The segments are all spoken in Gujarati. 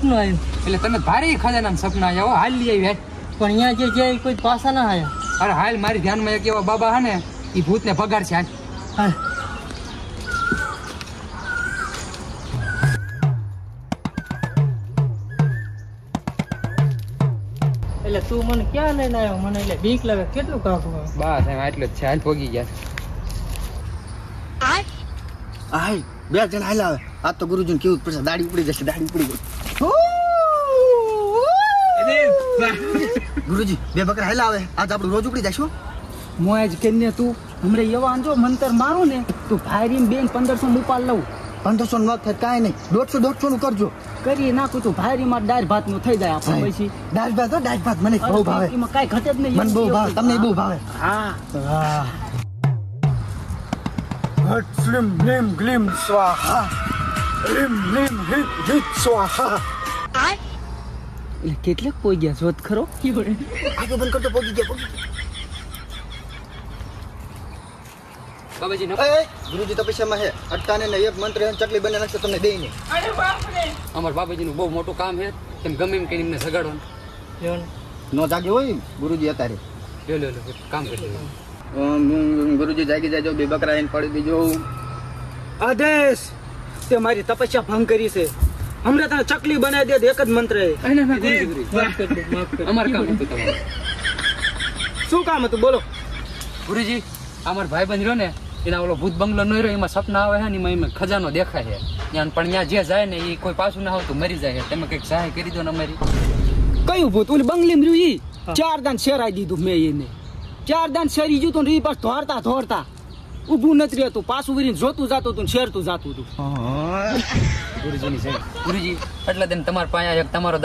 સપનું આવ્યું. એટલે તને ભારે ખજાના સપના આવ્યા હો. હાલ લઈ આવી હેઠ. પણ અહીંયા જે કોઈ પાસા ના આવ્યા. અરે હાલ મારી ધ્યાનમાં એક એવા બાબા હે ને એ ભૂતને પગાર છે હાલ. હા. એટલે તું મને ક્યાં લઈને આવ્યો? મને એટલે બીક લાગે. કેટલું કાપું? બસ એમ આટલું જ છે. હાલ પોગી ગયા. હાય બે જણ હાલ આવે. આ તો ગુરુજીને કેવું પડશે, દાઢી ઉપડી જશે, દાઢી ઉપડી ગઈ. ગુરુજી બે બકરા હાલ આવે. આજ આપણું રોજ ઉપડી જશું. મોજ કરીને તું હમણે એવા આંજો મંતર મારો ને તું ભાઈરીને બેન 1500 મુપાલ લઉં. 1500 ન થાય કાંઈ નહીં, 150 નું કરજો. કરી નાખું તું ભાઈરીમાં દાળ ભાત નું થઈ જાય આપણે પછી. દાળ ભાત હો, દાળ ભાત મને બહુ ભાવે. એમાં કાંઈ ઘટે જ નહીં. મને બહુ ભાવે, તમને બહુ ભાવે. હા હટ સ્લિમ લિમ ગ્લિમ સ્વાહા લિમ લિમ હિટ હિટ સ્વાહા. એટલે કેટલેક પોઈ ગયા જોત ખરો. આગળ બંધ કરતો પોગી ગયા. બાબાજી ગુરુજી તપસ્યામાં હે. અટ્ટાને ને એક મંત્ર ચકલી બને નાખશે તમને દેઈને. અમાર બાબાજીનું બહુ મોટું કામ છે. તેમ ગમે એમ કઈ એમને સગાડવાનું. નો જાગે હોય ગુરુજી અત્યારે. લ્યો કામ કરી લો. ગુરુજી જાગી જાજો, બે બકરા એને પડી દેજો. આદેશ તે મારી તપસ્યા ભંગ કરી છે. હમણાં તને ચકલી બનાવી દે એક જ મંત્ર. અમાર કામ હતું તમારું. શું કામ હતું બોલો. ગુરુજી અમાર ભાઈ બંધ રહ્યો ને એના ઓલો ભૂત બંગલો નો રહ્યો, એમાં સપના આવે છે ને એમાં ખજાનો દેખાય છે. ત્યાં પણ ત્યાં જે જાય ને એ કોઈ પાછું ના આવતું મરી જાય છે. તમે કઈક સહાય કરી દો ને અમારી. કયું ભૂત? ઓલી બંગલી રહ્યું ઈ 4 દાન શેરાઈ દીધું મેં એને. 4 દાન શેરી ગયું તો રી પાસ ધોરતા ઊભું નથી રહેતું, પાછું વરીને જોતું જાતું હતું, શેરતું જાતું હતું. ગુરુજીની છે. ગુરુજી એટલે તેમ તમારા પાસે એક તમારો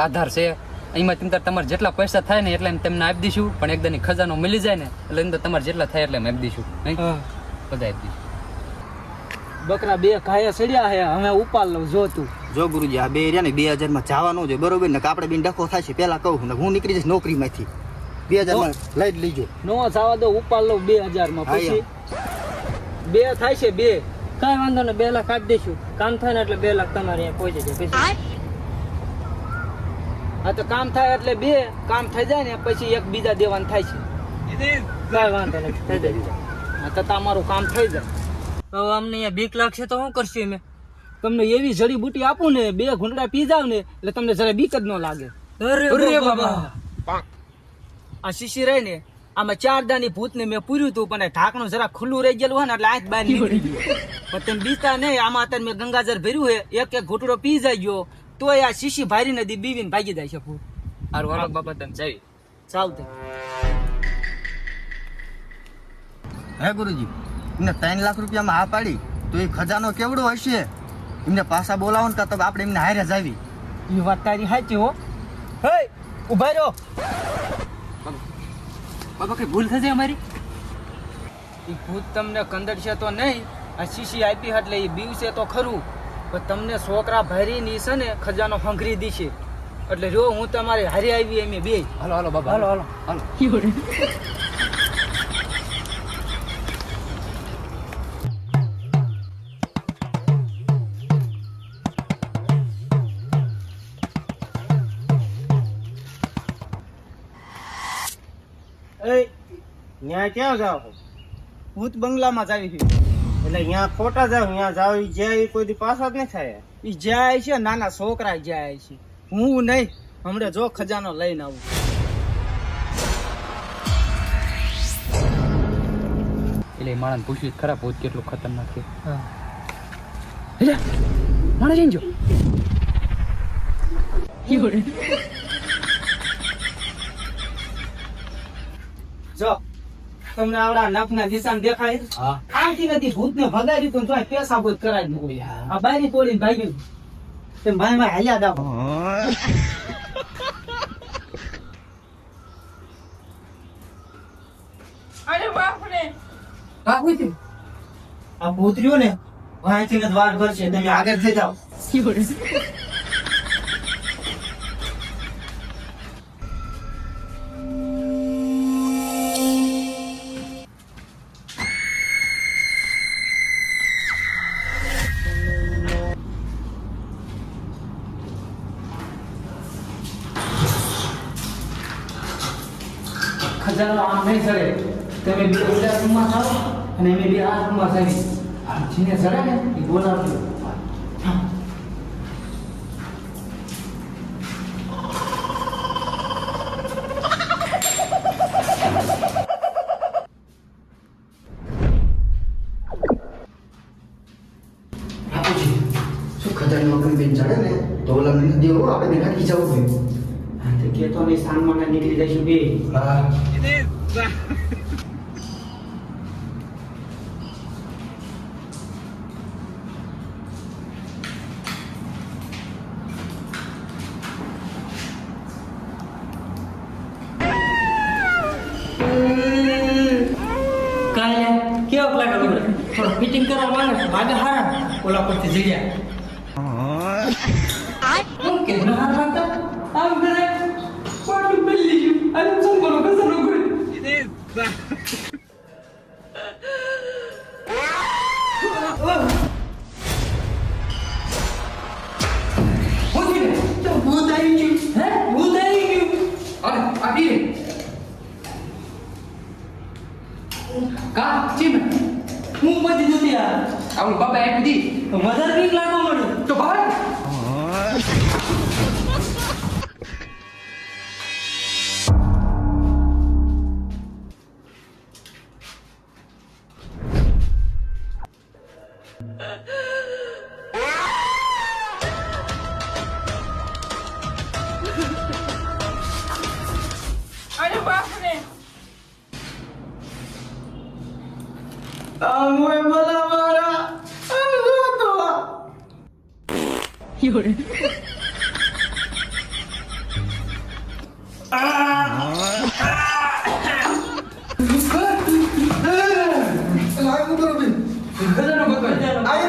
આધાર છે. એમાં તમારે જેટલા પૈસા થાય ને એટલા તમને આપી દઈશું. પણ એકદમ ખજાનો મળી જાય ને એટલે એમ તો તમારે જેટલા થાય એટલે આપી દઈશું. બધા આપી દઈશું. બકરા 2 ઘાયા સડ્યા હે, હવે ઉપાડ લઉં જો તું. જો ગુરુજી આ બે રહ્યા ને 2000 માં જવાનું છે બરોબર ને. આપણે બેન ડખો થાય છે પેલા કહું ને, હું નીકળી જઈશ નોકરીમાંથી. 2000 માં લઈ જ લીજો. નો જવા દો, ઉપાડ લઉં 2000 માં. પછી 2 થાય છે 2. કાંઈ વાંધો ને 2 લાખ આપી દઈશું. કામ થાય ને એટલે 2 લાખ તમારે અહીંયા પહોંચી જાય. પછી હા તો કામ થાય એટલે 2 કામ થઈ જાય ને પછી એક બીજા દેવાનું થાય છે. કાંઈ વાંધો નથી, થઈ જાય. હા તો તમારું કામ થઈ જાય. હવે અમને અહીંયા બીક લાગશે તો શું કરશું અમે? તમને એવી જડીબુટી આપું ને 2 ઘૂંટડા પી જાવ ને એટલે તમને જરા બીક જ ન લાગે. અરે બાબા આ શીશી રહી ને આમાં 4 દાની ભૂત ને મેં પૂર્યું હતું, પણ ઢાંકણું જરા ખુલ્લું રહી ગયેલું હોય ને એટલે આંખ બહાર નીકળી ગયું. પણ તમે બીતા નહીં. આમાં અત્યારે મેં ગંગાજળ ભર્યું છે, એક ઘૂંટડો પી જાય ગયો તોય આ શીશી ભારી નદી બીવીને ભાગી જાય છે. ભૂત હારું હાલો બાબા તમે જાવી. ચાલતે. હે ગુરુજી એમને 3 લાખ રૂપિયામાં હા પાડી તો એ ખજાનો કેવડો હશે? એમને પાછા બોલાવો ને તો આપણે એમને હારે જ આવી. એ વાત તારી સાચી હો. હે ઉભા રહ્યો. બાબા કઈ ભૂલ થશે અમારી? એ ભૂત તમને કંદડશે તો નહીં. આ શીશી આપી એટલે એ બીવશે તો ખરું, પણ તમને છોકરા ભરી ની છે ને ખજાનો હંગરી દીશે. એટલે જો હું તમારે હારી આવી એમ બે. હાલો બાબા હાલો. ત્યાં ક્યાં જાવ? ભૂત બંગલામાં જ આવી છે. એટલે ત્યાં ખોટા જાવ, ત્યાં જાવ જાય કોઈ દી પાછા જ નહીં થાય. એ જાય છે, નાના છોકરા જાય છે. હું નહીં, હમણાં જો ખજાનો લઈને આવું. એટલે માણસ પૂછ્યું ખરા ભૂત કેટલું ખતરનાક છે. માણસ જઈને જો. જો તમને આવડા નખના નિશાન દેખાય? આથી નથી ભૂતને ભગાડી તો પેસા ભૂત કરાવી મૂકો. આ બારી તોડીને ભાગ્યું. તેમ ભાઈ હાલ્યા દાવ. અરે બાપ રે. આ ભૂતરીઓ ને વાંચીને જ વાર ભરશે. તમે આગળ થઈ જાઓ. ખજાનો આમ નહીં સડે. તમે બે ઓલા રૂમમાં થાઓ અને અમે બે આ રૂમમાં જઈએ. આમ જીને સડે ને એ બોલાવજો. હા. બાપુજી શું ખજાનો વગર બેન ચડે ને તો ઓલા મને દેવો આપણે બેના કી જવું જોઈએ. હા, તો કેતો નહીં સાંજમાં નીકળી જઈશું બે. હા કાલે કેવો લાગે તમને? થોડો ફિટિંગ કરવા માંગે ભાગે હારા ઓલા પરથી જગ્યા હું કે ન હાર વાગતા આમ કરે પાટું બદલી ગયું અને શું કરો કસરો કોઈ ભૂત આવી ગયું. હે ભૂત આવી ગયું. અરે આપી કા ચીમ હું બધી જતી આ આવલું બાબા આપી દી વધારે બીક લાગવા મળ્યું. તો ભાઈ લાગુ કરો બેન. ખજાનો ગોતવાય. આય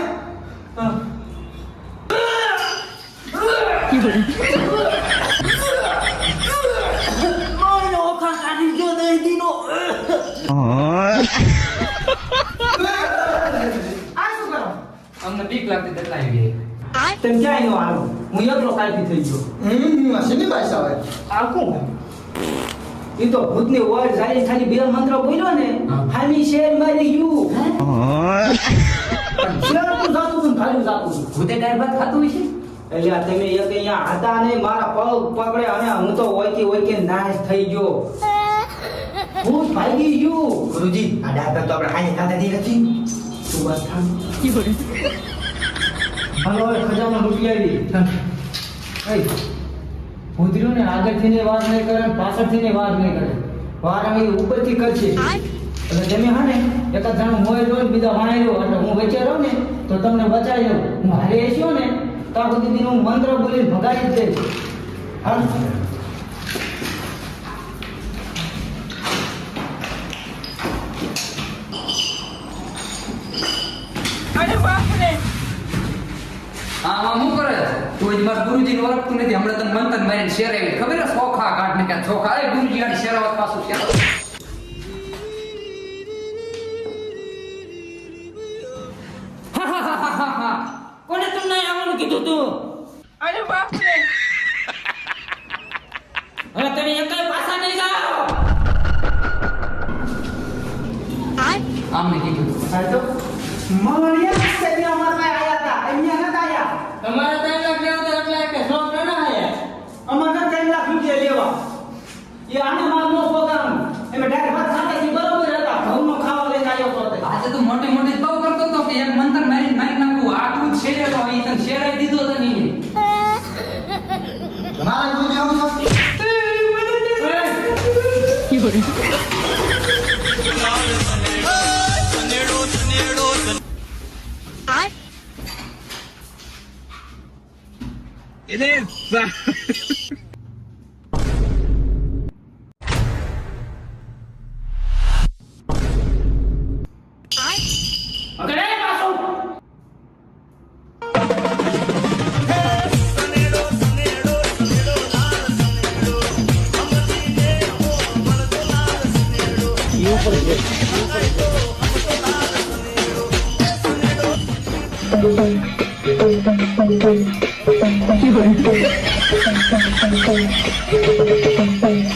અમને બીક લાગતી તેટલા આવી ગઈ. તેમ ક્યાંય નો હાલો. હું એકલો કાલથી થઈ ગયો. શેની ભાષા આવે? આ કોણ? ઈ તો ભૂતની ઓર જાય ખાલી બે મંત્ર બોલ્યો ને હા. હામી શેર મારી યુ. પણ શેર તો જાતું હતું ને ખાલી જાતું હતું. ભૂતે ડાયર ભાત ખાતું હોય છે? એટલે આ તમે એક અહીંયા હતા ને મારા પગ પકડે અને હું તો ઓયકે નાશ થઈ ગયો. ભૂત ભાગી ગયું. ગુરુજી આ ડાક્ટર તો આપણે હાઈ ખાતા દી નથી. તું બસ થામ. હાલો હવે ખજાનો લૂંટી આવી. એ ભૂતર્યું ને આગળથી ને વાર નહીં કરે ને પાછળથી ને વાર નહીં કરે. વાર અહીં ઉપરથી કરશે. એટલે તમે હા ને એકાદ જણું મોય રહ્યો ને બીજા વાણાઈ રહ્યો એટલે હું વચ્ચે રહું ને તો તમને બચાવી લઉં. હું હારે એસ્યો ને ત્યાં સુધી હું મંત્ર બોલીને ભગાડી જ દઈશ. હા આમાં શું કરે? તું જ મારા ગુરુજીને ઓળખતું નથી. હમણાં તને મંતન મારીને શેર આવી. ખબર છે? સોખા કાઢ ને ક્યાં સોખા. અરે ગુરુજી આને શેરાવત પાછું શેર. કોને તમને આવવાનું કીધું તું? અરે બાપ રે હવે તમે એકાઈ પાછા નહીં જાઓ. આમને કીધું. સાચો મવણિયા સેવી અમાર પાસે આયા હતા અહીંયા નતા આયા. તમારે 3 લાખ લેવા તો એટલા કે શોખ ના આયા. અમારે 3 લાખ રૂપિયા લેવા. એ આને મારનો પ્રોગ્રામ એમે ડાયરેક્ટ વાત સાથે બરોબર હતા. ઘઉંનો ખાવા લઈને આવ્યો તો તે. આજે તો મોટી મોટી બહુ કરતો હતો કે એક મંતર મારી નાખું. આટલું જ શેર તો અહીં તને શેરાઈ દીધો તો નહીં. મારા ગુરુજી આવું છે. અગડે પાછો. Thank you.